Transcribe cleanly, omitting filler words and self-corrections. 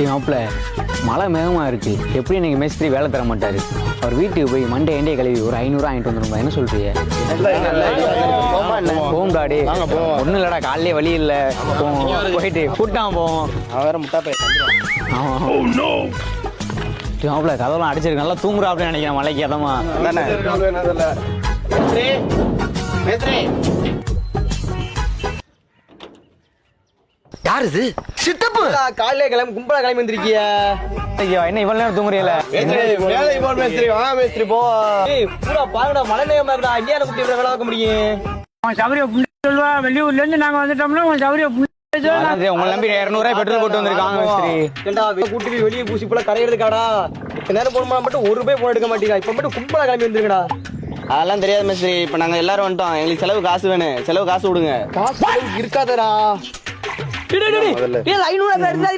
மாப்பிள்ள மழை மேகமாக இருக்கு, எப்படி இன்னைக்கு மேஸ்திரி வேலை தர மாட்டாரு. அவர் வீட்டுக்கு போய் மண்டே எண்டே கழுவி ஒரு 500 வாங்கிட்டு வந்துருங்க. என்ன சொல்றீங்க? போம்டாடி, ஒன்றும் இல்லடா, காலையிலே வழி இல்லை, போயிட்டு கூட்டாம போவோம். வேற முட்டா போய் மாப்பிள்ள கதவெல்லாம் அடிச்சிருக்கு, நல்லா தூங்குறா அப்படின்னு நினைக்கிறேன் மழைக்கு. அதமா யாரு இது? சித்தப்பு காலையில கிளம்பி கும்பலா கிளம்பி வந்திருக்கிய. என்ன இவ்வளவு நேரம் தூங்குறீல? மேஸ்திரி போ பாருடா, மழை நேரமா இருக்கா, இந்தியாவில குட்டி வேலை பார்க்க முடியும். சௌரிய சொல்லுவா, வெளியூர்ல இருந்து நாங்க வந்துட்டோம்னா உன் சௌரிய உங்களை நம்பி 200 பெட்ரோல் போட்டு வந்திருக்காங்க மேஸ்திரி. ஏண்டா கூட்டி போய் வெளியே பூசி போல கரையிறதுக்காடா, நேரம் போன மட்டும் ஒரு ரூபாய் போன எடுக்க மாட்டீங்க, இப்ப மட்டும் கும்பலா கிளம்பி வந்துருக்கடா. அதெல்லாம் தெரியாது மேஸ்திரி, இப்ப நாங்க எல்லாரும் வந்துட்டோம், எங்களுக்கு செலவு காசு வேணும், செலவு காசு விடுங்க. காசு இருக்காதடா. 500 இருந்தா